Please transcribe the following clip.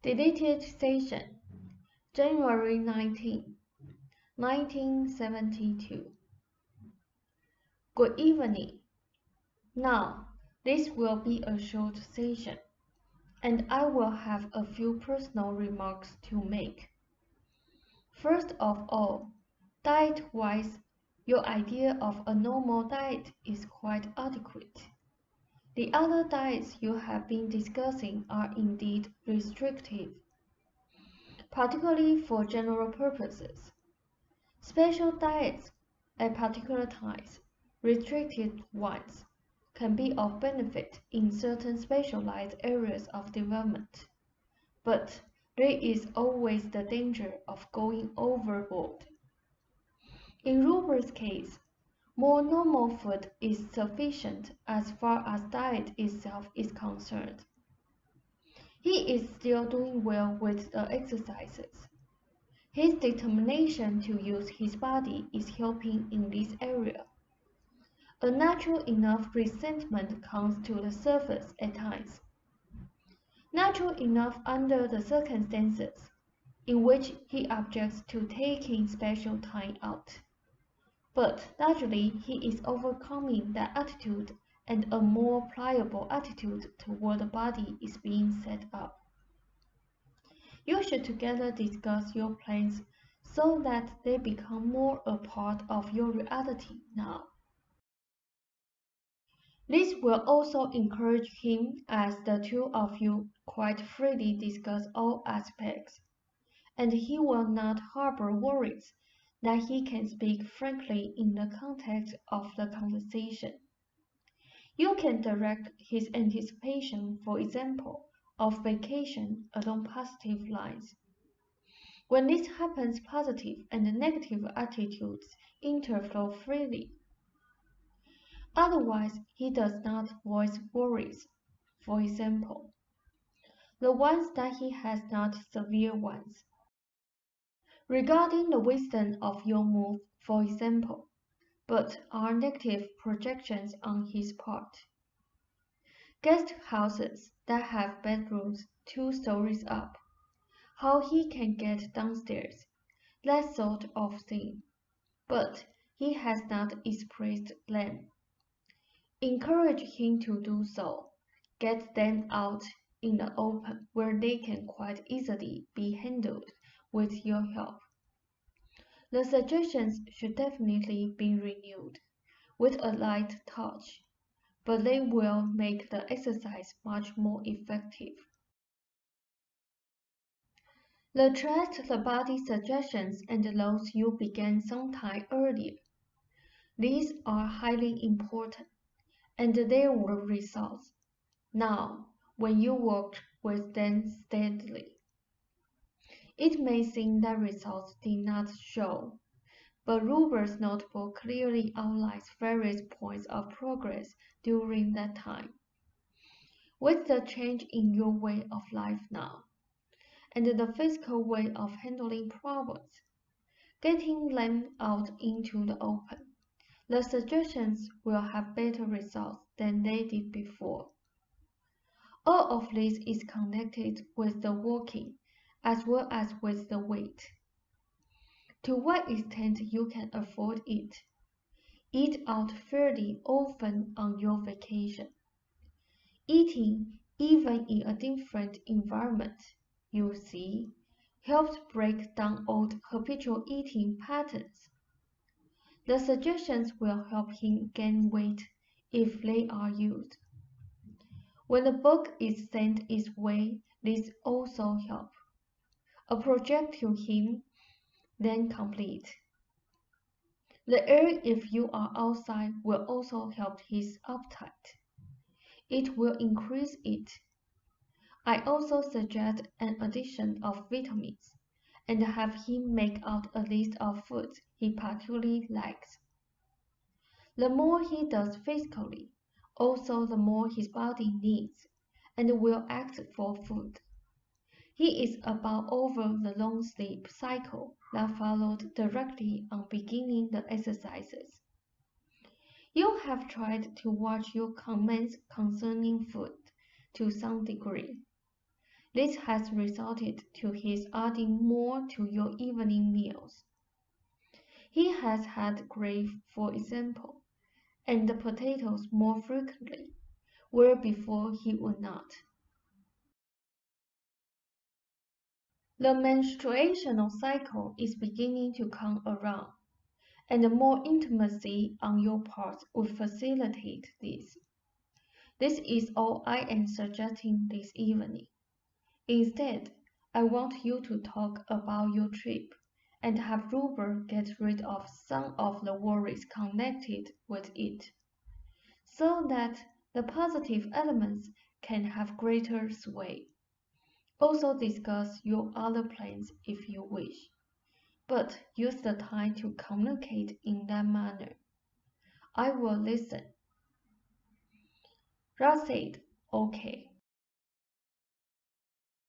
Deleted session, January 19, 1972. Good evening. Now, this will be a short session, and I will have a few personal remarks to make. First of all, diet-wise, your idea of a normal diet is quite adequate. The other diets you have been discussing are indeed restrictive, particularly for general purposes. Special diets at particular times, restricted ones, can be of benefit in certain specialized areas of development, but there is always the danger of going overboard. In Rupert's case, more normal food is sufficient as far as diet itself is concerned. He is still doing well with the exercises. His determination to use his body is helping in this area. A natural enough resentment comes to the surface at times. Natural enough under the circumstances in which he objects to taking special time out. But largely he is overcoming that attitude, and a more pliable attitude toward the body is being set up. You should together discuss your plans so that they become more a part of your reality now. This will also encourage him as the two of you quite freely discuss all aspects, and he will not harbor worries that he can speak frankly in the context of the conversation. You can direct his anticipation, for example, of vacation along positive lines. When this happens, positive and negative attitudes interflow freely. Otherwise, he does not voice worries, for example, the ones that he has not severe ones. Regarding the wisdom of your move, for example, but are negative projections on his part. Guest houses that have bedrooms 2 stories up, how he can get downstairs, that sort of thing, but he has not expressed them. Encourage him to do so. Get them out in the open where they can quite easily be handled with your help. The suggestions should definitely be renewed with a light touch, but they will make the exercise much more effective. The trust the body suggestions and those you began sometime earlier. These are highly important, and they were results. Now, when you work with them steadily, it may seem that results did not show, but Rupert's notebook clearly outlines various points of progress during that time. With the change in your way of life now, and the physical way of handling problems, getting them out into the open, the suggestions will have better results than they did before. All of this is connected with the walking as well as with the weight. To what extent you can afford it, eat out fairly often on your vacation. Eating, even in a different environment, you see, helps break down old habitual eating patterns. The suggestions will help him gain weight if they are used. When the book is sent its way, this also helps. A project to him, then complete. The air if you are outside will also help his appetite. It will increase it. I also suggest an addition of vitamins, and have him make out a list of foods he particularly likes. The more he does physically, also the more his body needs, and will ask for food. He is about over the long sleep cycle that followed directly on beginning the exercises. You have tried to watch your comments concerning food to some degree. This has resulted to his adding more to your evening meals. He has had gravy, for example, and the potatoes more frequently, where before he would not. The menstruational cycle is beginning to come around, and more intimacy on your part would facilitate this. This is all I am suggesting this evening. Instead, I want you to talk about your trip and have Ruber get rid of some of the worries connected with it, so that the positive elements can have greater sway. Also discuss your other plans if you wish, but use the time to communicate in that manner. I will listen. Russ said, "Okay."